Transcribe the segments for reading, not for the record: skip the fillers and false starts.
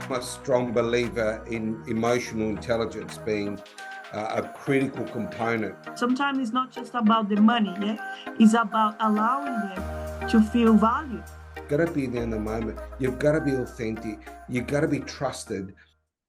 I'm a strong believer in emotional intelligence being a critical component. Sometimes it's not just about the money, it's about allowing them to feel valued. You've got to be there in the moment. You've got to be authentic. You've got to be trusted.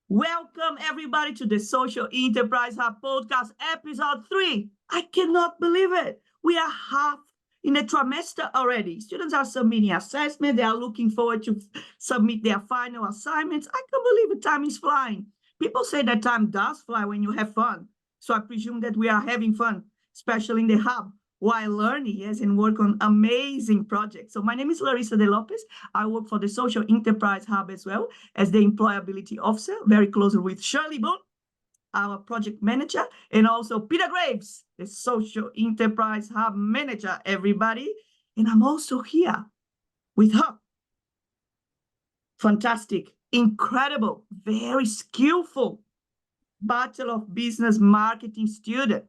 Welcome everybody to the Social Enterprise Hub podcast, episode 3. I cannot believe it. We are half in the trimester already. Students are submitting assessment. They are looking forward to submit their final assignments. I can't believe the time is flying. People say that time does fly when you have fun. So I presume that we are having fun, especially in the hub, while learning, and work on amazing projects. So my name is Larissa de Lopez. I work for the Social Enterprise Hub as well as the Employability Officer, very closely with Shirley Boone, our project manager, and also Peter Graves, the Social Enterprise Hub manager, everybody. And I'm also here with her. Fantastic, incredible, very skillful Bachelor of Business marketing student.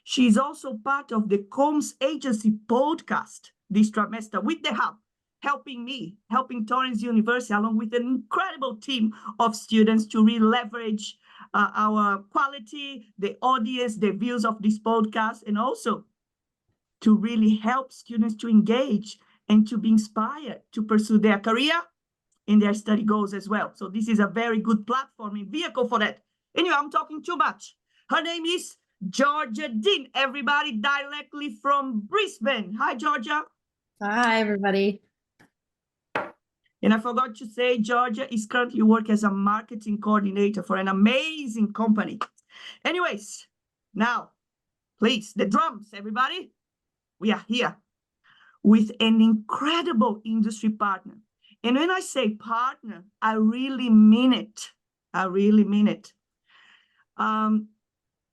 She's also part of the Combs Agency podcast this trimester with the Hub, helping Torrens University, along with an incredible team of students to really leverage our quality, the audience, the views of this podcast, and also to really help students to engage and to be inspired to pursue their career and their study goals as well. So this is a very good platform and vehicle for that. Anyway, I'm talking too much. Her name is Georgia Dean, everybody, directly from Brisbane. Hi, Georgia. Hi, everybody. And I forgot to say, Georgia is currently working as a marketing coordinator for an amazing company. Anyways, now, please, the drums, everybody. We are here with an incredible industry partner. And when I say partner, I really mean it. I really mean it.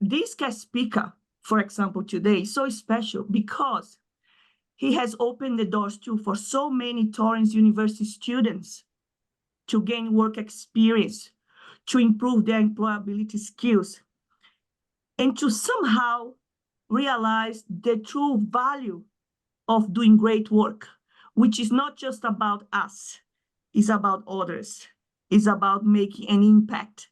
This guest speaker, for example, today is so special because he has opened the doors too for so many Torrens University students to gain work experience, to improve their employability skills, and to somehow realize the true value of doing great work, which is not just about us, it's about others, it's about making an impact.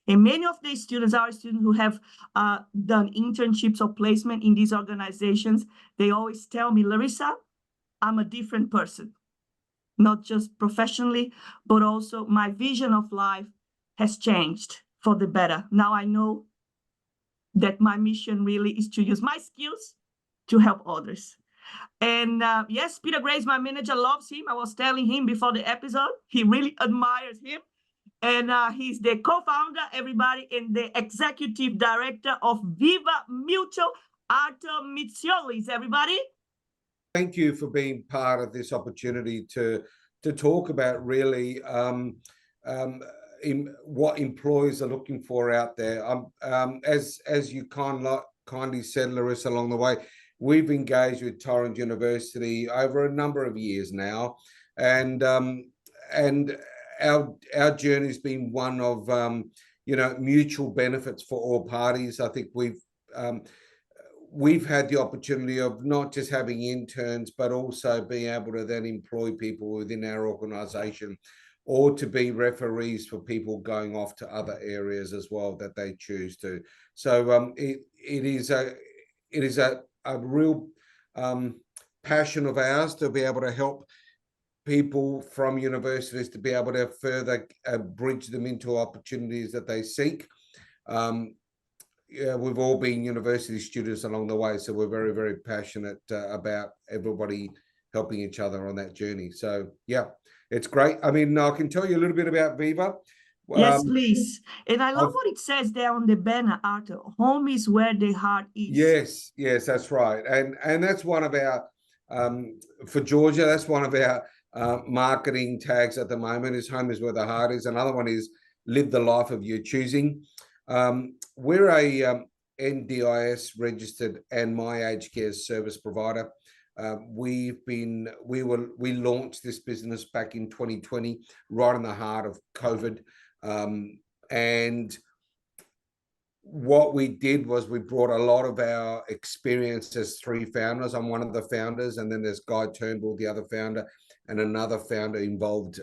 And many of these students are students who have done internships or placement in these organizations. They always tell me, Larissa, I'm a different person, not just professionally, but also my vision of life has changed for the better. Now I know that my mission really is to use my skills to help others. And yes, Peter Graves, my manager, loves him. I was telling him before the episode, he really admires him. And he's the co-founder, everybody, and the executive director of VIVA Mutual, Arthur Mitsioulis, everybody. Thank you for being part of this opportunity to talk about really what employers are looking for out there. As you kindly said, Larissa, along the way, we've engaged with Torrens University over a number of years now, and our journey has been one of mutual benefits for all parties. I think we've had the opportunity of not just having interns, but also being able to then employ people within our organisation, or to be referees for people going off to other areas as well that they choose to. So it is a real passion of ours to be able to help people from universities to be able to further bridge them into opportunities that they seek. We've all been university students along the way, so we're very, very passionate about everybody helping each other on that journey. So yeah, it's great. I mean, I can tell you a little bit about Viva. Yes, please. And I love what it says there on the banner, Arthur. Home is where the heart is. Yes, that's right. And that's one of our, for Georgia, that's one of our marketing tags at the moment, is home is where the heart is. Another one is live the life of your choosing. We're a NDIS registered and My Aged Care service provider. We launched this business back in 2020, right in the heart of COVID, and what we did was we brought a lot of our experience as three founders. I'm one of the founders, and then there's Guy Turnbull, the other founder, and another founder involved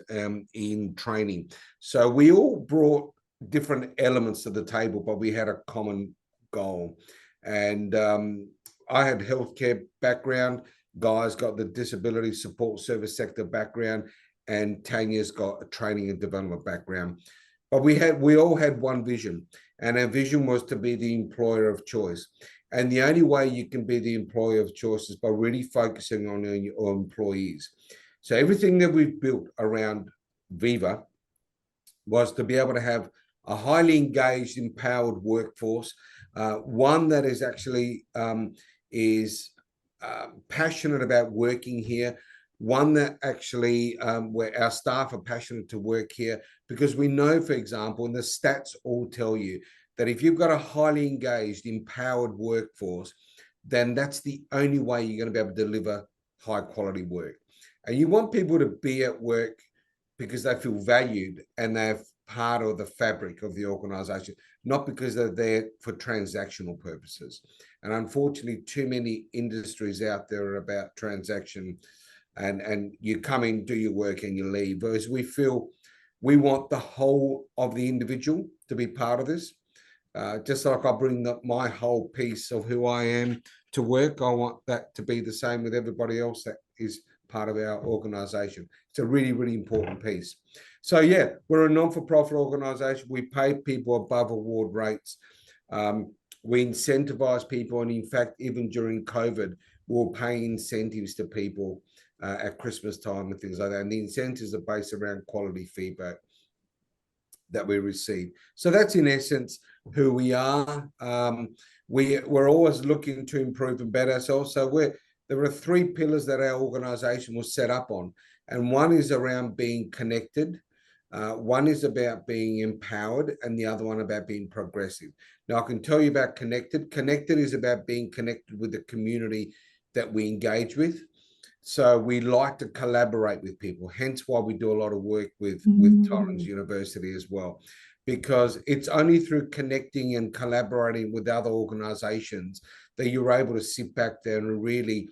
in training. So we all brought different elements to the table, but we had a common goal. And I had healthcare background. Guy's got the disability support service sector background, and Tanya's got a training and development background. But we all had one vision. And our vision was to be the employer of choice. And the only way you can be the employer of choice is by really focusing on your employees. So everything that we've built around VIVA was to be able to have a highly engaged, empowered workforce, one that is actually passionate about working here, one that actually where our staff are passionate to work here, because we know, for example, and the stats all tell you that if you've got a highly engaged, empowered workforce, then that's the only way you're going to be able to deliver high quality work. And you want people to be at work because they feel valued and they're part of the fabric of the organization, not because they're there for transactional purposes. And unfortunately, too many industries out there are about transaction, and you come in, do your work, and you leave. Whereas we want the whole of the individual to be part of this. Just like I bring my whole piece of who I am to work, I want that to be the same with everybody else that is part of our organization. It's a really, really important piece. So yeah, we're a non-for-profit organization. We pay people above award rates. We incentivize people. And in fact, even during COVID, we're paying incentives to people at Christmas time and things like that. And the incentives are based around quality feedback that we receive. So that's in essence who we are. We're always looking to improve and better ourselves. So there are three pillars that our organization was set up on. And one is around being connected. One is about being empowered, and the other one about being progressive. Now, I can tell you about connected. Connected is about being connected with the community that we engage with. So we like to collaborate with people, hence why we do a lot of work with Torrens University as well, because it's only through connecting and collaborating with other organizations that you're able to sit back there and really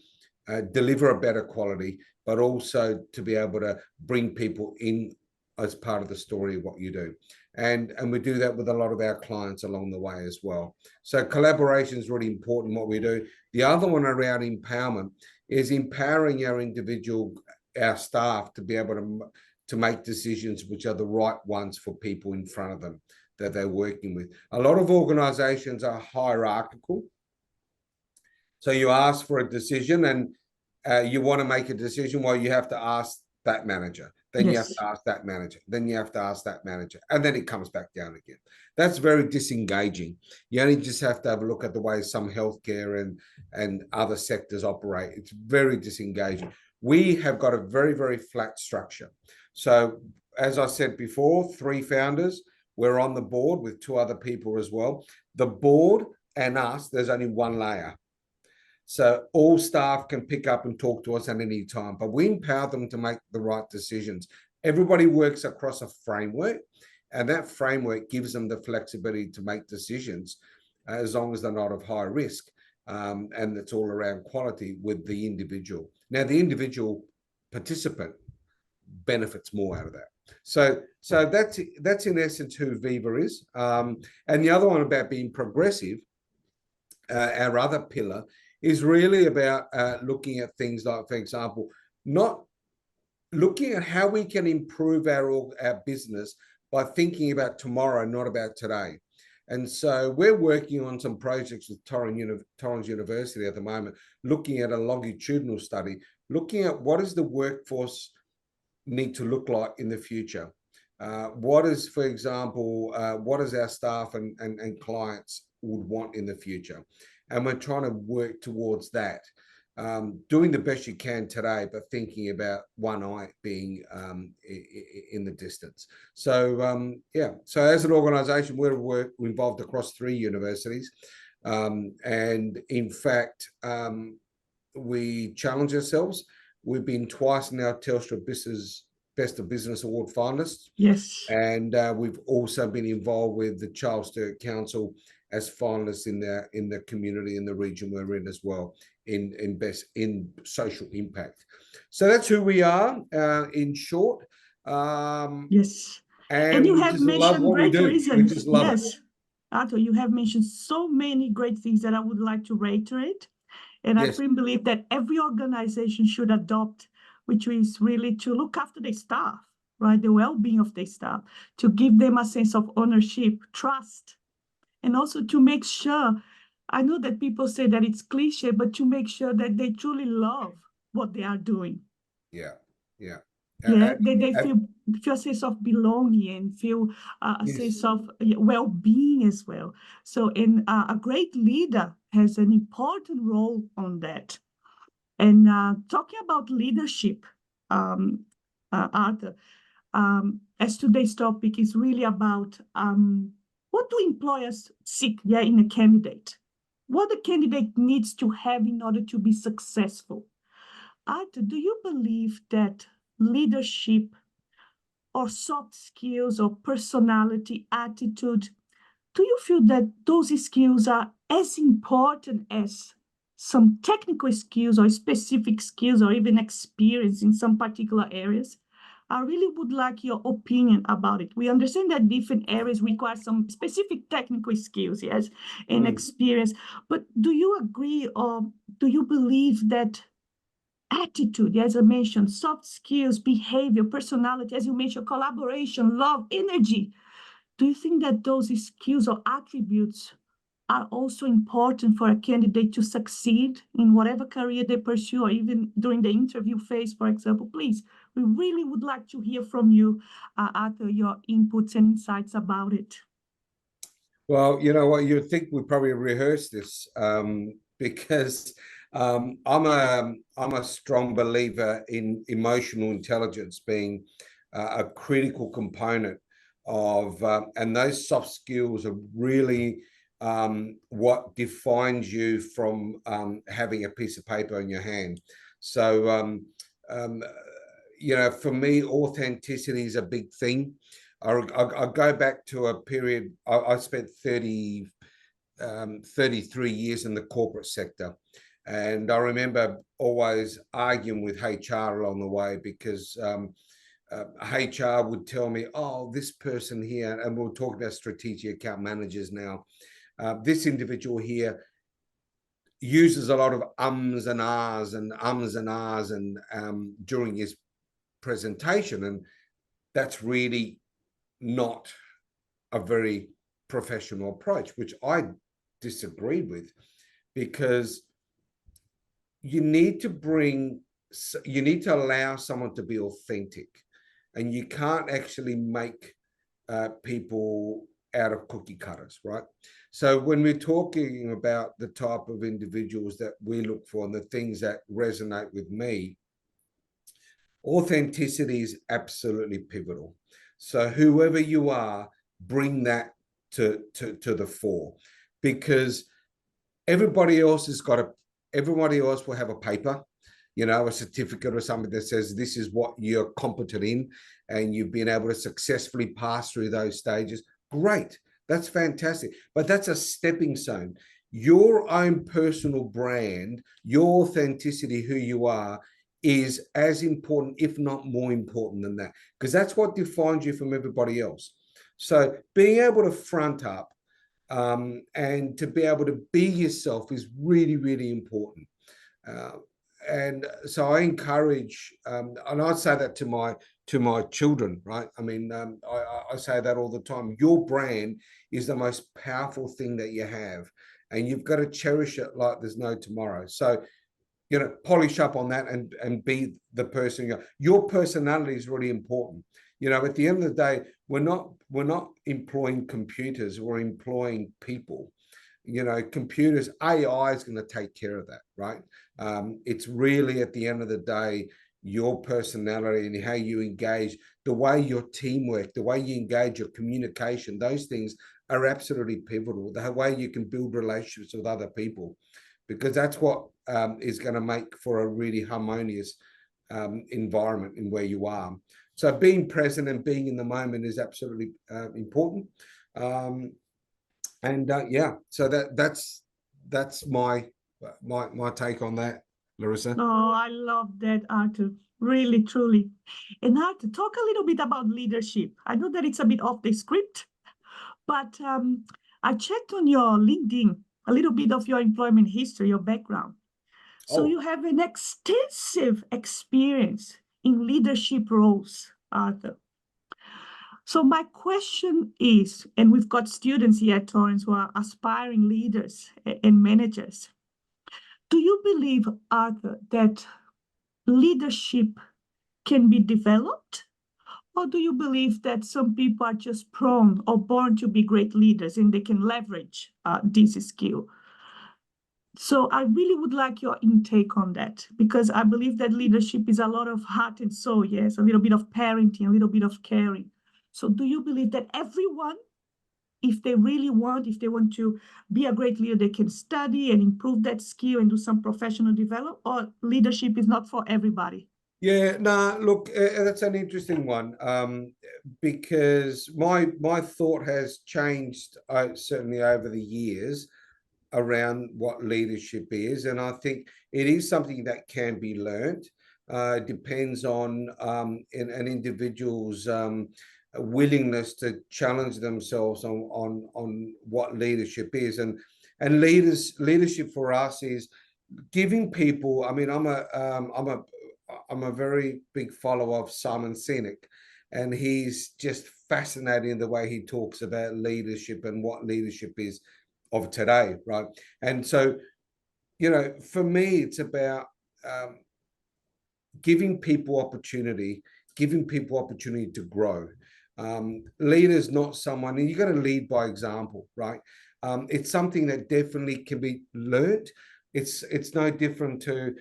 deliver a better quality, but also to be able to bring people in as part of the story of what you do. And we do that with a lot of our clients along the way as well. So collaboration is really important in what we do. The other one around empowerment is empowering our staff to be able to make decisions which are the right ones for people in front of them that they're working with. A lot of organizations are hierarchical. So you ask for a decision, and you want to make a decision, well, you have to ask that manager. Then you have to ask that manager. Then you have to ask that manager. And then it comes back down again. That's very disengaging. You only just have to have a look at the way some healthcare and other sectors operate. It's very disengaging. We have got a very, very flat structure. So as I said before, three founders. We're on the board with two other people as well. The board and us, there's only one layer. So all staff can pick up and talk to us at any time, but we empower them to make the right decisions. Everybody works across a framework, and that framework gives them the flexibility to make decisions as long as they're not of high risk. And it's all around quality with the individual. Now, the individual participant benefits more out of that. So that's in essence who VIVA is. And the other one about being progressive, our other pillar, is really about looking at things like, for example, not looking at how we can improve our business by thinking about tomorrow, not about today. And so we're working on some projects with Torrens University at the moment, looking at a longitudinal study, looking at what does the workforce need to look like in the future. What is, for example, what does our staff and clients would want in the future? And we're trying to work towards that, doing the best you can today, but thinking about one eye being in the distance. So, yeah, so as an organization, we're involved across 3 universities. And in fact, we challenge ourselves. We've been twice now Telstra Best of Business Award finalists. Yes. And we've also been involved with the Charles Sturt Council as finalists in the community in the region we're in as well in social impact. So that's who we are in short. Yes. And you we have just love mentioned what we great do. reasons. We just love it. Yes, Arthur, you have mentioned so many great things that I would like to reiterate. And I Yes. firmly believe that every organization should adopt, which is really to look after their staff, right? The well-being of their staff, to give them a sense of ownership, trust, and also to make sure, I know that people say that it's cliche, but to make sure that they truly love what they are doing. Yeah. Yeah, they feel a sense of belonging and feel a Yes. sense of well-being as well. So, and a great leader has an important role on that. And talking about leadership, Arthur, as today's topic is really about what do employers seek in a candidate? What the candidate needs to have in order to be successful? Arthur, do you believe that leadership or soft skills or personality, attitude, do you feel that those skills are as important as some technical skills or specific skills or even experience in some particular areas? I really would like your opinion about it. We understand that different areas require some specific technical skills, yes, and experience. But do you agree or do you believe that attitude, as I mentioned, soft skills, behavior, personality, as you mentioned, collaboration, love, energy, do you think that those skills or attributes are also important for a candidate to succeed in whatever career they pursue, or even during the interview phase, for example? Please, we really would like to hear from you, Arthur, your inputs and insights about it. Well, you know what, you'd think we probably rehearsed this because I'm a strong believer in emotional intelligence being a critical component of, and those soft skills are really what defines you from having a piece of paper in your hand. So, you know, for me, authenticity is a big thing. I'll go back to a period, I spent 33 years in the corporate sector. And I remember always arguing with HR along the way because HR would tell me, oh, this person here, and we'll talk about strategic account managers now, this individual here uses a lot of ums and ahs and during his presentation. And that's really not a very professional approach, which I disagreed with, because you need to allow someone to be authentic, and you can't actually make people out of cookie cutters, right? So when we're talking about the type of individuals that we look for and the things that resonate with me, authenticity is absolutely pivotal. So whoever you are, bring that to the fore, because everybody else will have a paper, you know, a certificate or something that says this is what you're competent in, and you've been able to successfully pass through those stages. Great, that's fantastic. But that's a stepping stone. Your own personal brand, your authenticity, who you are, is as important, if not more important than that, because that's what defines you from everybody else. So being able to front up and to be able to be yourself is really, really important. And so I encourage, and I say that to my children, right? I mean, I say that all the time. Your brand is the most powerful thing that you have, and you've got to cherish it like there's no tomorrow. So, you know, polish up on that and be the person you are. Your personality is really important. You know, at the end of the day, we're not employing computers, we're employing people. You know, computers, AI is going to take care of that, right? It's really, at the end of the day, your personality and how you engage, the way your teamwork, the way you engage, your communication, those things are absolutely pivotal. The way you can build relationships with other people, because that's what is going to make for a really harmonious environment in where you are. So being present and being in the moment is absolutely important. And yeah, so that's my take on that, Larissa. Oh, I love that, Arthur. Really, truly. And Arthur, talk a little bit about leadership. I know that it's a bit off the script, but I checked on your LinkedIn a little bit of your employment history, your background. So you have an extensive experience in leadership roles, Arthur. So my question is, and we've got students here at Torrance who are aspiring leaders and managers. Do you believe, Arthur, that leadership can be developed? Or do you believe that some people are just prone or born to be great leaders and they can leverage this skill? So I really would like your intake on that, because I believe that leadership is a lot of heart and soul, yes, a little bit of parenting, a little bit of caring. So do you believe that everyone, if they really want, if they want to be a great leader, they can study and improve that skill and do some professional development, or leadership is not for everybody? Yeah, no, look, that's an interesting one, because my thought has changed certainly over the years around what leadership is, and I think it is something that can be learned. Depends on an individual's willingness to challenge themselves on what leadership is, and leadership for us is giving people. I mean, I'm a very big follower of Simon Sinek, and he's just fascinating the way he talks about leadership and what leadership is of today, right? And so, you know, for me, it's about giving people opportunity to grow. Leaders, not someone, and you got to lead by example, right? It's something that definitely can be learned. It's no different to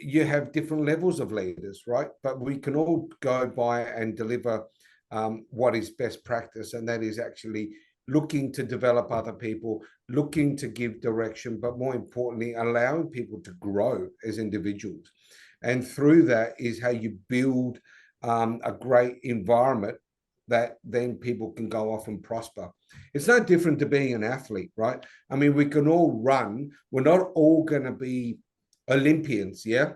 you have different levels of leaders, right? But we can all go by and deliver what is best practice, and that is actually looking to develop other people, looking to give direction, but more importantly, allowing people to grow as individuals. And through that is how you build a great environment that then people can go off and prosper. It's no different to being an athlete, right? I mean, we can all run. We're not all going to be Olympians, yeah?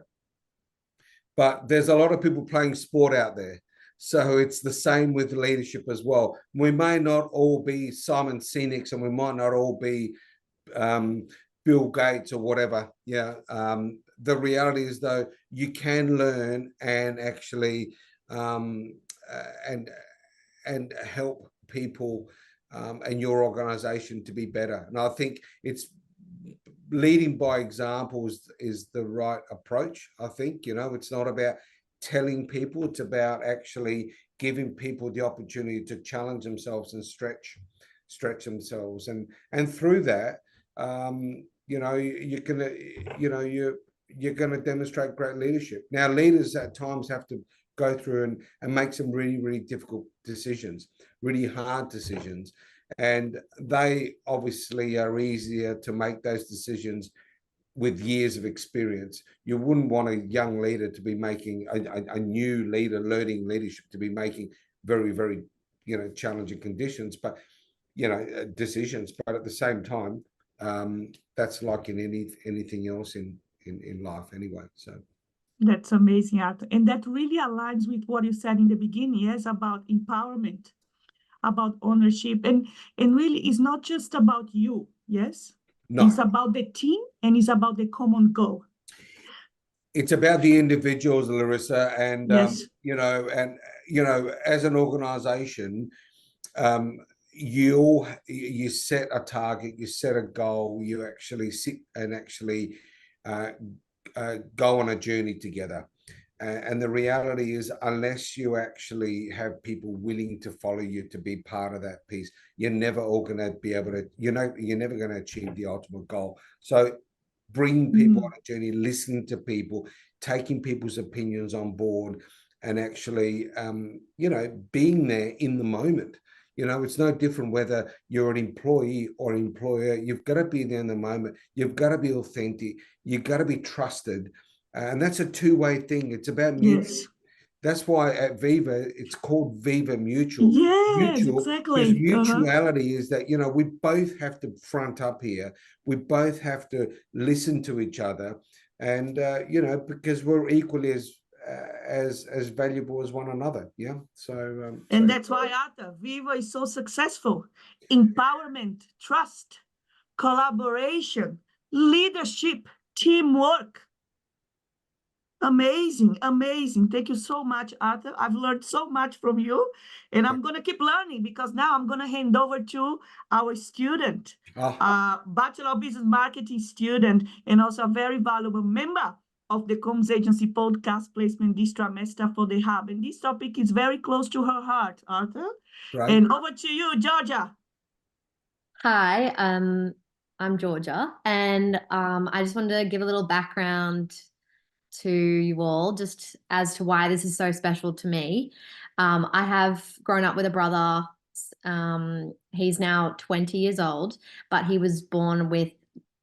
But there's a lot of people playing sport out there. So it's the same with leadership as well. We may not all be Simon Sinek's, and we might not all be Bill Gates or whatever. Yeah. The reality is, though, you can learn and actually and help people and your organization to be better. And I think it's leading by examples is the right approach. I think, you know, it's not about telling people, it's about actually giving people the opportunity to challenge themselves and stretch themselves, and through that, you know, you're going to demonstrate great leadership. Now, leaders at times have to go through and make some really, really difficult decisions, really hard decisions, and they obviously are easier to make those decisions with years of experience. You wouldn't want a young leader to be making a new leader learning leadership to be making very, very, you know, challenging conditions, but, you know, decisions. But at the same time, that's like in anything else in life anyway. So that's amazing, Arthur. And that really aligns with what you said in the beginning, yes, about empowerment, about ownership. And really, it's not just about you, yes? no, it's about the team, and it's about the common goal. It's about the individuals, Larissa, and yes. You know, as an organization, you set a target, you set a goal, you actually sit and actually go on a journey together. And the reality is, unless you actually have people willing to follow you to be part of that piece, you're never all going to be able to, you know, you're never going to achieve the ultimate goal. So bringing people on a journey, listening to people, taking people's opinions on board, and actually, you know, being there in the moment. You know, it's no different whether you're an employee or an employer. You've got to be there in the moment. You've got to be authentic. You've got to be trusted. And that's a two-way thing. It's about yes. That's why at Viva, it's called Viva Mutual. Yes, Mutual, because exactly. mutuality is that, we both have to front up here. We both have to listen to each other. And, because we're equally as valuable as one another. Yeah. And that's why, Arthur, Viva is so successful. Empowerment, trust, collaboration, leadership, teamwork. Amazing, amazing. Thank you so much, Arthur. I've learned so much from you, and I'm going to keep learning because now I'm going to hand over to our student, Bachelor of Business Marketing student, and also a very valuable member of the Comms Agency podcast placement this trimester for the Hub. And this topic is very close to her heart, Arthur. Right. And over to you, Georgia. Hi, I'm Georgia, and I just wanted to give a little background to you all just as to why this is so special to me. I have grown up with a brother. He's now 20 years old, but he was born with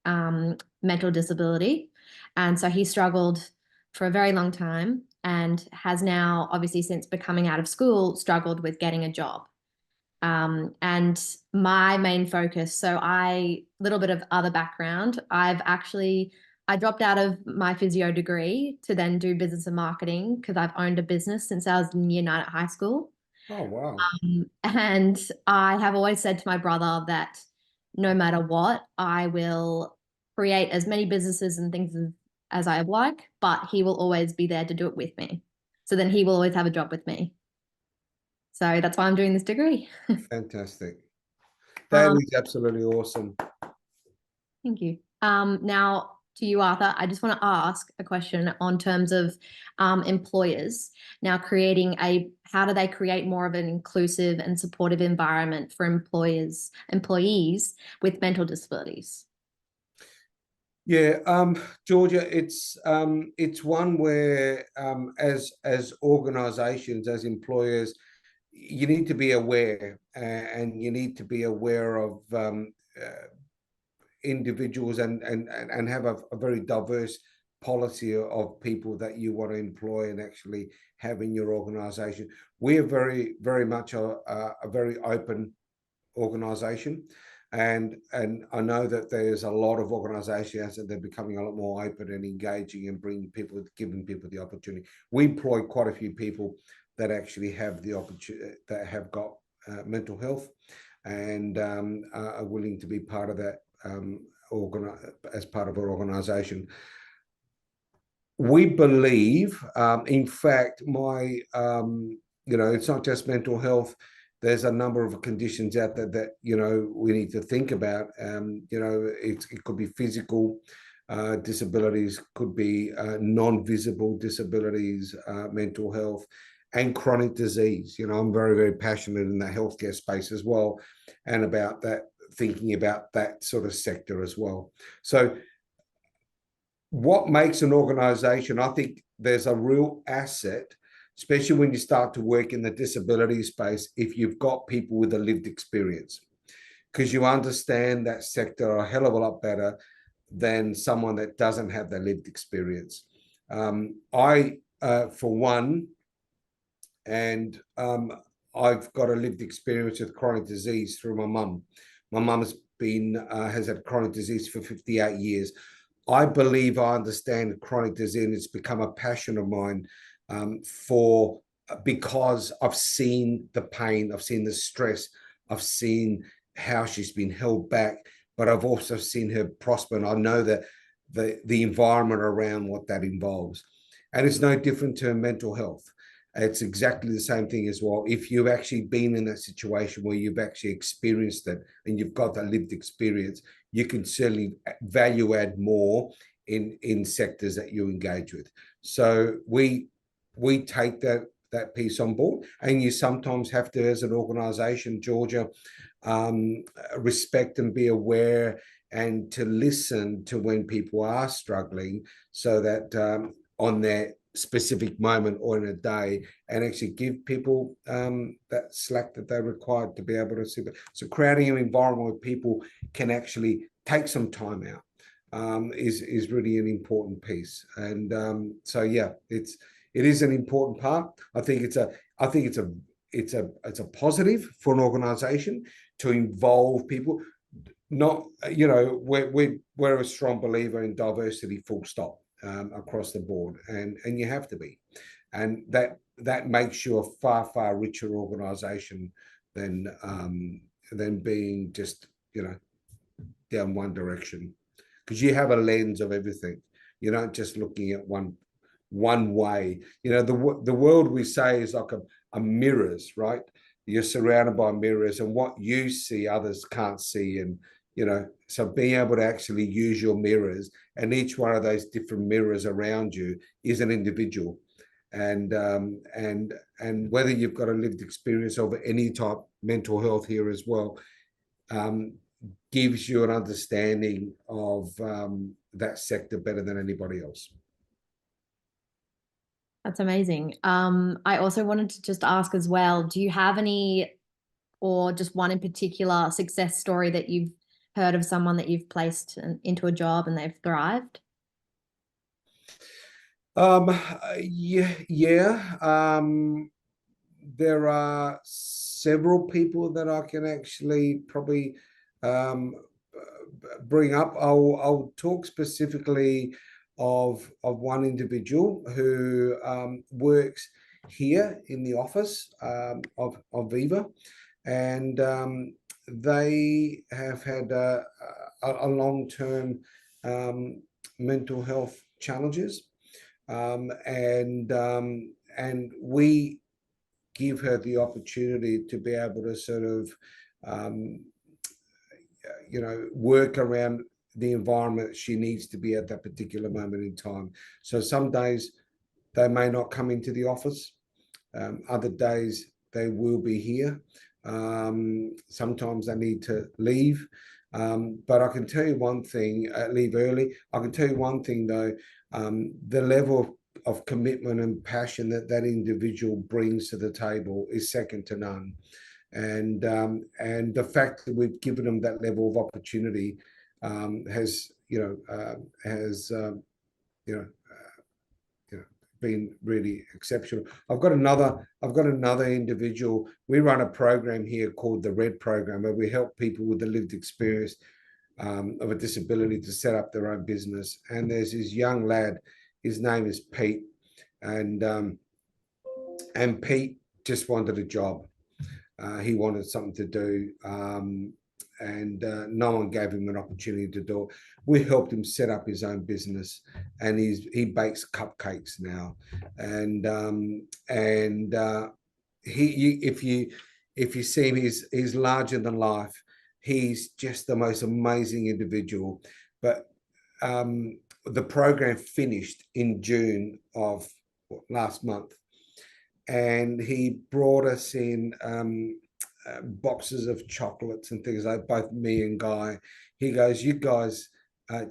mental disability. And so he struggled for a very long time and has now, obviously, since becoming out of school, struggled with getting a job. And my main focus, little bit of other background, I dropped out of my physio degree to then do business and marketing because I've owned a business since I was in year 9 at high school. Oh, wow. And I have always said to my brother that no matter what, I will create as many businesses and things as I like, but he will always be there to do it with me. So then he will always have a job with me. So that's why I'm doing this degree. Fantastic. That is absolutely awesome. Thank you. Now, to you, Arthur, I just want to ask a question on terms of employers now how do they create more of an inclusive and supportive environment for employees with mental disabilities? Yeah, Georgia, it's one where as organizations, as employers, you need to be aware, and you need to be aware of individuals and have a very diverse policy of people that you want to employ and actually have in your organization. We are very, very much a very open organization. And I know that there's a lot of organizations that they're becoming a lot more open and engaging and giving people the opportunity. We employ quite a few people that actually have the opportunity, that have got mental health and are willing to be part of that as part of our organization. We believe, in fact, it's not just mental health. There's a number of conditions out there that we need to think about. It could be physical disabilities, could be non-visible disabilities, mental health, and chronic disease. I'm very, very passionate in the healthcare space as well, and about that, thinking about that sort of sector as well. So what makes an organization, I think there's a real asset, especially when you start to work in the disability space, if you've got people with a lived experience, because you understand that sector a hell of a lot better than someone that doesn't have that lived experience. I, for one, and I've got a lived experience with chronic disease through my mum. My mum has had chronic disease for 58 years. I believe I understand chronic disease, and it's become a passion of mine because I've seen the pain, I've seen the stress, I've seen how she's been held back, but I've also seen her prosper, and I know that the environment around what that involves. And it's no different to mental health. It's exactly the same thing as well. If you've actually been in that situation where you've actually experienced it and you've got that lived experience, you can certainly value add more in sectors that you engage with. So we take that piece on board, and you sometimes have to, as an organization, Georgia, respect and be aware and to listen to when people are struggling, so that on their specific moment or in a day, and actually give people that slack that they're required to be able to see that. So creating an environment where people can actually take some time out is really an important piece. And so yeah, it is an important part. I think it's a positive for an organization to involve people. Not, you know, we're a strong believer in diversity, full stop, across the board, and you have to be, and that makes you a far richer organization than being just, you know, down one direction, because you have a lens of everything. You're not just looking at one way. You know, the world, we say, is like a mirrors, right? You're surrounded by mirrors, and what you see others can't see. And, you know, so being able to actually use your mirrors, and each one of those different mirrors around you is an individual. And whether you've got a lived experience of any type, mental health here as well, gives you an understanding of that sector better than anybody else. That's amazing. I also wanted to just ask as well, do you have any, or just one in particular, success story that you've heard of someone that you've placed into a job and they've thrived? Yeah. There are several people that I can actually probably bring up. I'll talk specifically of one individual who works here in the office of VIVA, and they have had a long-term mental health challenges, and we give her the opportunity to be able to sort of you know, work around the environment she needs to be at that particular moment in time. So some days they may not come into the office, other days they will be here. Sometimes they need to leave, but I can tell you one thing, leave early. I can tell you one thing though, the level of commitment and passion that individual brings to the table is second to none. And the fact that we've given them that level of opportunity has, you know, been really exceptional. I've got another individual. We run a program here called the Red Program, where we help people with the lived experience of a disability to set up their own business. And there's this young lad, his name is Pete, and Pete just wanted a job. He wanted something to do, and no one gave him an opportunity to do it. We helped him set up his own business, and he bakes cupcakes now. And if you see him, he's larger than life. He's just the most amazing individual. But the program finished in June of last month, and he brought us in boxes of chocolates and things like, both me and Guy. He goes, "You guys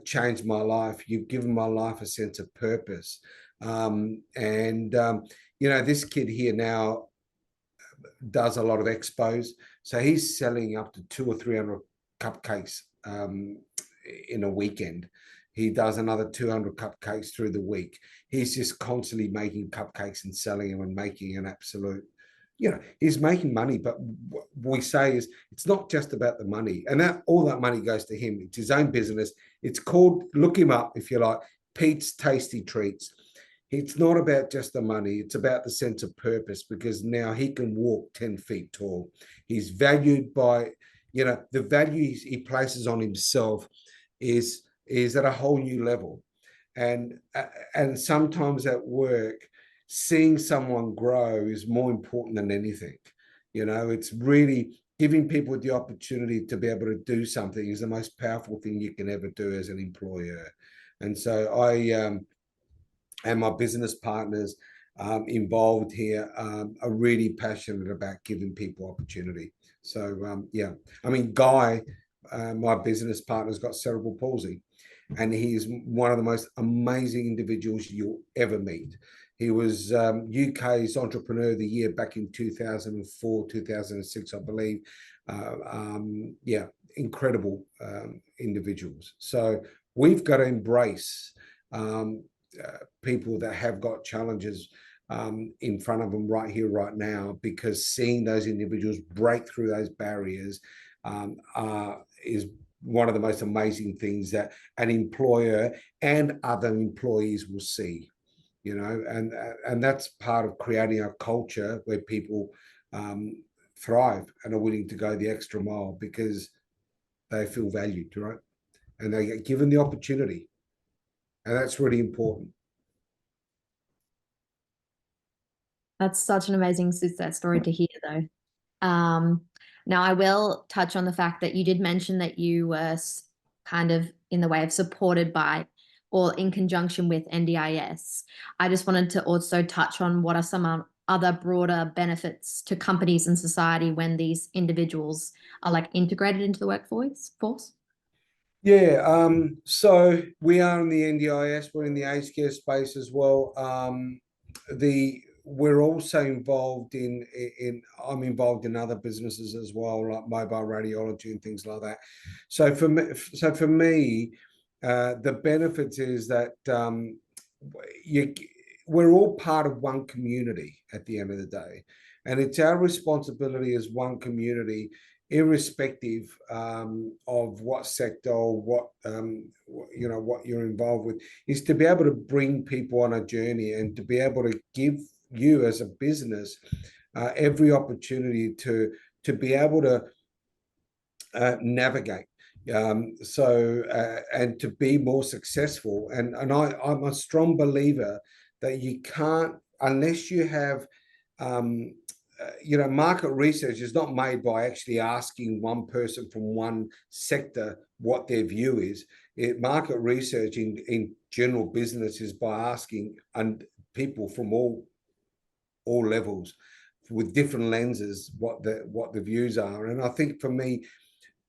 changed my life. You've given my life a sense of purpose." You know, this kid here now does a lot of expos, so he's selling up to 200 or 300 cupcakes in a weekend. He does another 200 cupcakes through the week. He's just constantly making cupcakes and selling them and making an absolute, you know, he's making money. But what we say is, it's not just about the money, and that all that money goes to him. It's his own business. It's called, look him up if you like, Pete's Tasty Treats. It's not about just the money. It's about the sense of purpose, because now he can walk 10 feet tall. He's valued by, you know, the value he places on himself is at a whole new level. And sometimes at work, seeing someone grow is more important than anything. You know, it's really giving people the opportunity to be able to do something is the most powerful thing you can ever do as an employer. And so I and my business partners involved here are really passionate about giving people opportunity. So yeah, I mean, Guy, my business partner's got cerebral palsy, and he's one of the most amazing individuals you'll ever meet. He was UK's Entrepreneur of the Year back in 2004, 2006, I believe. Yeah, incredible individuals. So we've got to embrace people that have got challenges in front of them right here, right now, because seeing those individuals break through those barriers is one of the most amazing things that an employer and other employees will see, you know, and that's part of creating a culture where people thrive and are willing to go the extra mile because they feel valued, right? And they get given the opportunity. And that's really important. That's such an amazing success story to hear, though. Now, I will touch on the fact that you did mention that you were kind of in the way of supported by or in conjunction with NDIS. I just wanted to also touch on what are some other broader benefits to companies and society when these individuals are like integrated into the workforce. Yeah, so we are in the NDIS, we're in the aged care space as well. We're also involved I'm involved in other businesses as well, like mobile radiology and things like that. So for me, the benefits is that we're all part of one community at the end of the day, and it's our responsibility as one community, irrespective of what sector or what what you're involved with, is to be able to bring people on a journey and to be able to give you as a business every opportunity to be able to navigate and to be more successful. And I'm a strong believer that you can't, unless you have market research is not made by actually asking one person from one sector what their view is. Market research in general business is by asking people from all levels with different lenses what the views are. And I think for me,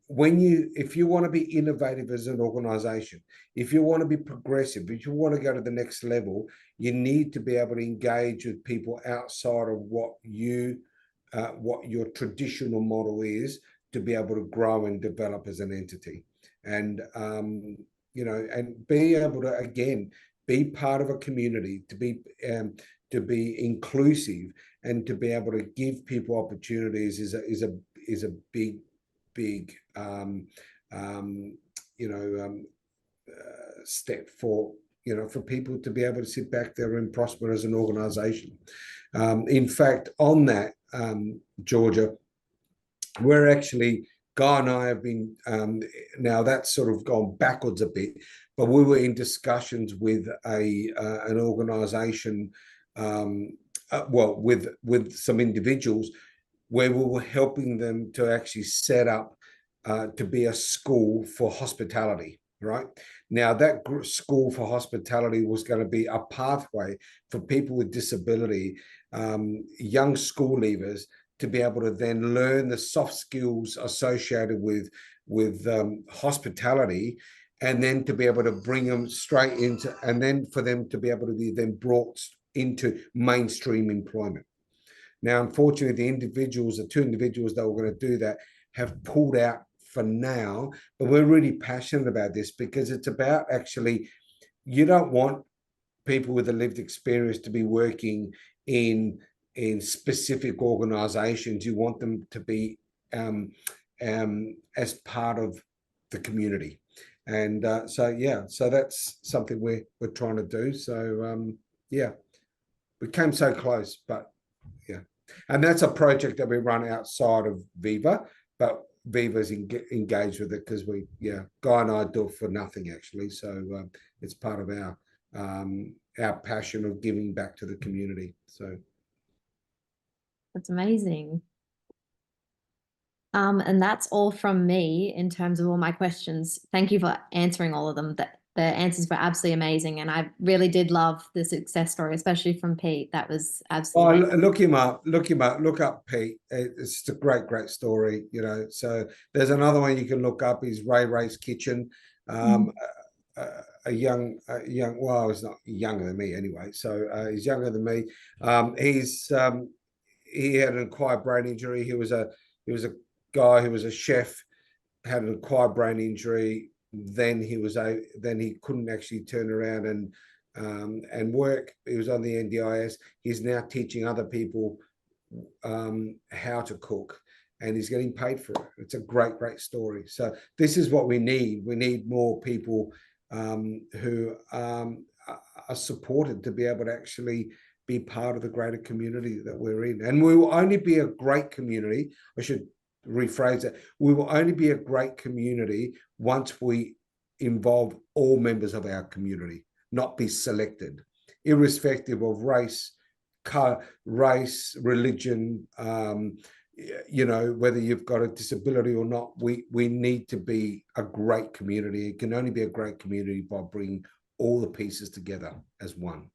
if you want to be innovative as an organization, if you want to be progressive, if you want to go to the next level, you need to be able to engage with people outside of what your traditional model is, to be able to grow and develop as an entity. And and be able to, again, be part of a community, to be inclusive, and to be able to give people opportunities is a big step for people to be able to sit back there and prosper as an organization. In fact, on that, Georgia, we're actually, Guy and I have been, now that's sort of gone backwards a bit, but we were in discussions with an organization, with some individuals, where we were helping them to actually set up to be a school for hospitality, right? Now, that school for hospitality was going to be a pathway for people with disability, young school leavers, to be able to then learn the soft skills associated with hospitality, and then to be able to bring them straight into, and then for them to be able to be then brought into mainstream employment. Now, unfortunately, the two individuals that were going to do that have pulled out for now, but we're really passionate about this because it's about, actually, you don't want people with a lived experience to be working in specific organizations. You want them to be as part of the community. And so that's something we're trying to do. So we came so close, but yeah. And that's a project that we run outside of VIVA, but VIVA's engaged with it because Guy and I do it for nothing, actually. So it's part of our passion of giving back to the community. So that's amazing. And that's all from me in terms of all my questions. Thank you for answering all of them. The answers were absolutely amazing, and I really did love the success story, especially from Pete. That was absolutely amazing. Look up Pete. It's a great story, So there's another one you can look up, is Ray's Kitchen. A young, well, he's not younger than me anyway, so he's younger than me. He had an acquired brain injury. He was a guy who was a chef, had an acquired brain injury. Then he couldn't actually turn around and and work. He was on the NDIS. He's now teaching other people how to cook, and he's getting paid for it. It's a great, great story. So this is what we need. We need more people who are supported to be able to actually be part of the greater community that we're in. And we will only be a great community. I should rephrase it. We will only be a great community once we involve all members of our community, not be selected, irrespective of race, religion, whether you've got a disability or not. We need to be a great community. It can only be a great community by bringing all the pieces together as one.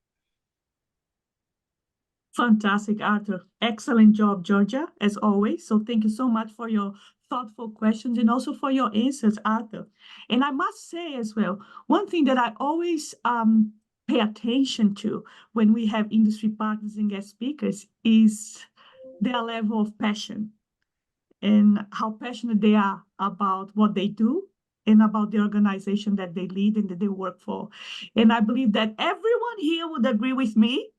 Fantastic, Arthur. Excellent job, Georgia, as always. So thank you so much for your thoughtful questions and also for your answers, Arthur. And I must say as well, one thing that I always pay attention to when we have industry partners and guest speakers is their level of passion and how passionate they are about what they do and about the organization that they lead and that they work for. And I believe that everyone here would agree with me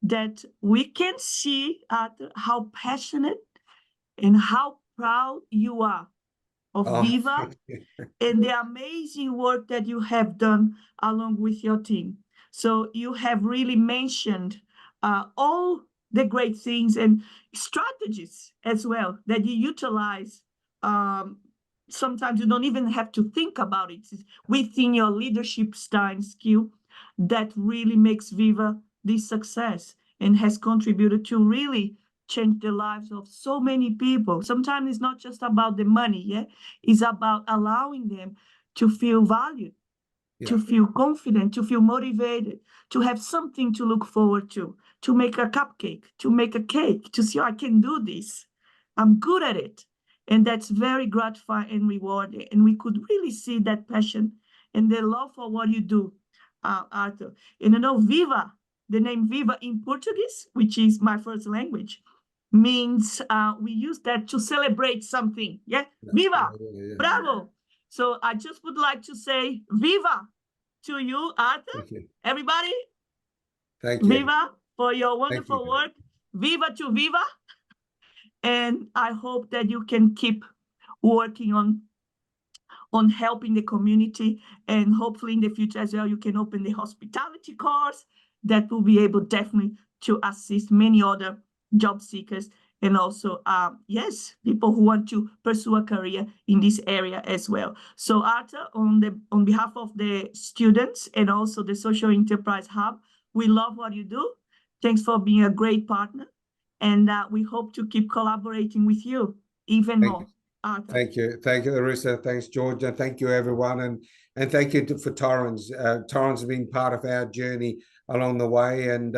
that we can see how passionate and how proud you are of VIVA and the amazing work that you have done along with your team. So you have really mentioned all the great things and strategies as well that you utilize. Sometimes you don't even have to think about it. It's within your leadership style and skill that really makes VIVA this success and has contributed to really change the lives of so many people. Sometimes it's not just about the money, it's about allowing them to feel valued, to feel confident, to feel motivated, to have something to look forward to make a cupcake, to make a cake, to see, I can do this. I'm good at it. And that's very gratifying and rewarding. And we could really see that passion and the love for what you do, Arthur. And VIVA, the name VIVA in Portuguese, which is my first language, means we use that to celebrate something. Viva, bravo. So I just would like to say Viva to you, Arthur. Thank you. Everybody, thank you. Viva for your wonderful work. Viva to Viva. And I hope that you can keep working on helping the community, and hopefully in the future as well, you can open the hospitality course that will be able definitely to assist many other job seekers and also, people who want to pursue a career in this area as well. So Arthur, on behalf of the students and also the Social Enterprise Hub, we love what you do. Thanks for being a great partner. And we hope to keep collaborating with you even more. Arthur. Thank you, Larissa. Thanks, Georgia. Thank you, everyone, and thank you for Torrens. Torrens has been part of our journey along the way, and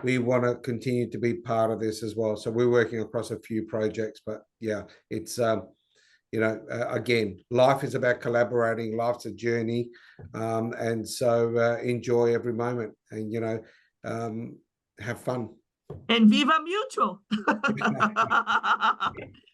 we want to continue to be part of this as well. So we're working across a few projects, but it's again, life is about collaborating. Life's a journey, and so enjoy every moment, and have fun. And Viva Mutual.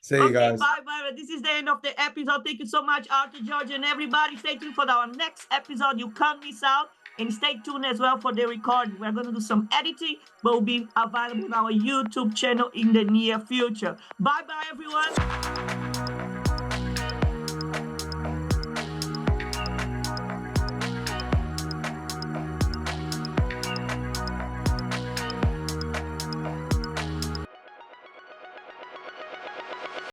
See you guys. Bye. This is the end of the episode. Thank you so much, Arthur, George, and everybody. Stay tuned for our next episode. You can't miss out. And stay tuned as well for the recording. We're going to do some editing, but will be available on our YouTube channel in the near future. Bye, everyone.